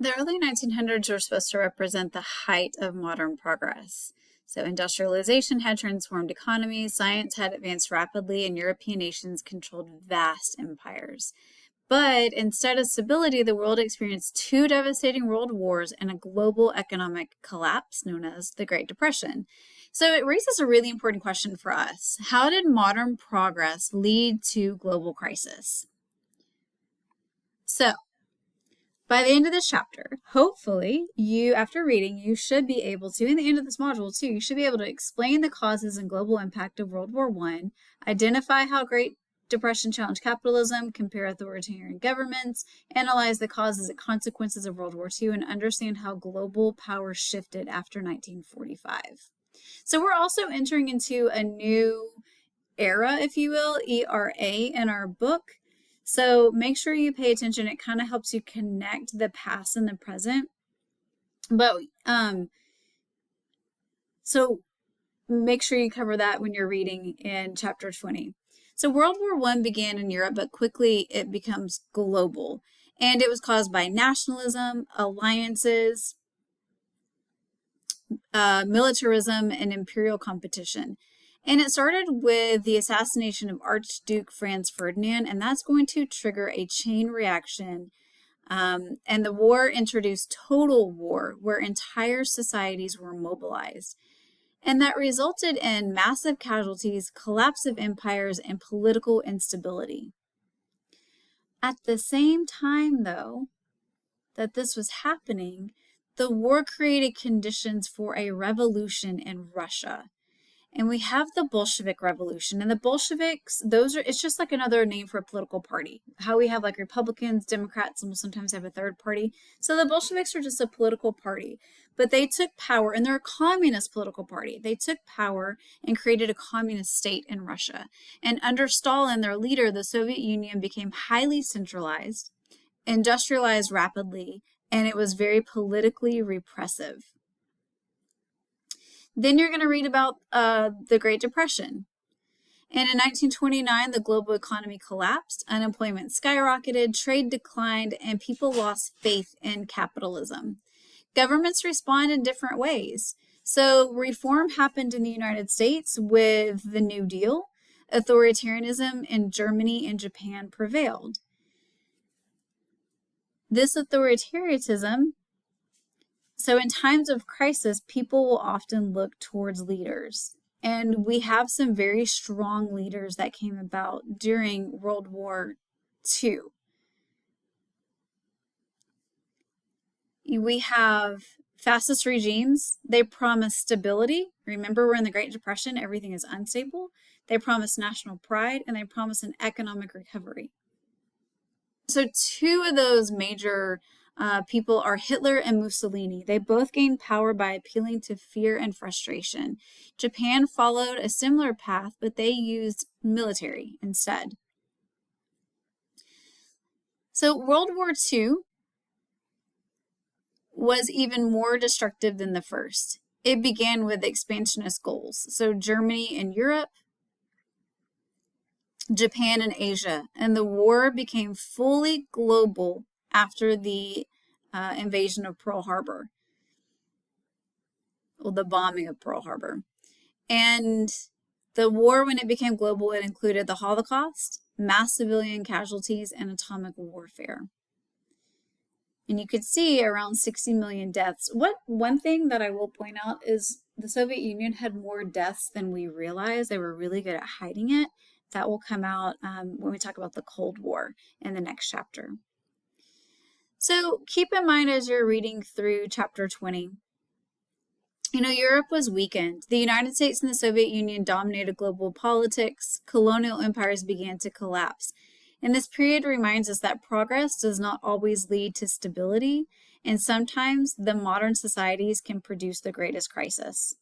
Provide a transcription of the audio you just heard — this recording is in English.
The early 1900s were supposed to represent the height of modern progress. So industrialization had transformed economies, science had advanced rapidly, and European nations controlled vast empires. But instead of stability, the world experienced two devastating world wars and a global economic collapse known as the Great Depression. So it raises a really important question for us. How did modern progress lead to global crisis? So, by the end of this chapter, hopefully, after reading, you should be able to, in the end of this module too, you should be able to explain the causes and global impact of World War I, identify how Great Depression challenged capitalism, compare authoritarian governments, analyze the causes and consequences of World War II, and understand how global power shifted after 1945. So we're also entering into a new era, if you will, ERA in our book. So make sure you pay attention. It kind of helps you connect the past and the present. But so make sure you cover that when you're reading in chapter 20. So World War I began in Europe, but quickly it becomes global. And it was caused by nationalism, alliances, militarism, and imperial competition. And it started with the assassination of Archduke Franz Ferdinand, and that's going to trigger a chain reaction. And the war introduced total war, where entire societies were mobilized. And that resulted in massive casualties, collapse of empires, and political instability. At the same time, though, that this was happening, the war created conditions for a revolution in Russia. And we have the Bolshevik Revolution. And the Bolsheviks, it's just like another name for a political party. How we have like Republicans, Democrats, and we'll sometimes have a third party. So the Bolsheviks are just a political party. But they took power, and they're a communist political party. They took power and created a communist state in Russia. And under Stalin, their leader, the Soviet Union became highly centralized, industrialized rapidly, and it was very politically repressive. Then you're going to read about the Great Depression. And in 1929, the global economy collapsed, unemployment skyrocketed, trade declined, and people lost faith in capitalism. Governments respond in different ways. So reform happened in the United States with the New Deal. Authoritarianism in Germany and Japan prevailed. This authoritarianism, so in times of crisis, people will often look towards leaders. And we have some very strong leaders that came about during World War II. We have fascist regimes. They promise stability. Remember, we're in the Great Depression. Everything is unstable. They promise national pride, and they promise an economic recovery. So two of those major people are Hitler and Mussolini. They both gained power by appealing to fear and frustration. Japan followed a similar path, but they used military instead. So World War II was even more destructive than the first. It began with expansionist goals. So Germany and Europe, Japan and Asia, and the war became fully global after the invasion of Pearl Harbor, well, the bombing of Pearl Harbor. And the war, when it became global, it included the Holocaust, mass civilian casualties, and atomic warfare. And you could see around 60 million deaths. One thing that I will point out is the Soviet Union had more deaths than we realized. They were really good at hiding it. That will come out when we talk about the Cold War in the next chapter. So keep in mind as you're reading through chapter 20, Europe was weakened. The United States and the Soviet Union dominated global politics. Colonial empires began to collapse. And this period reminds us that progress does not always lead to stability, and sometimes the modern societies can produce the greatest crisis.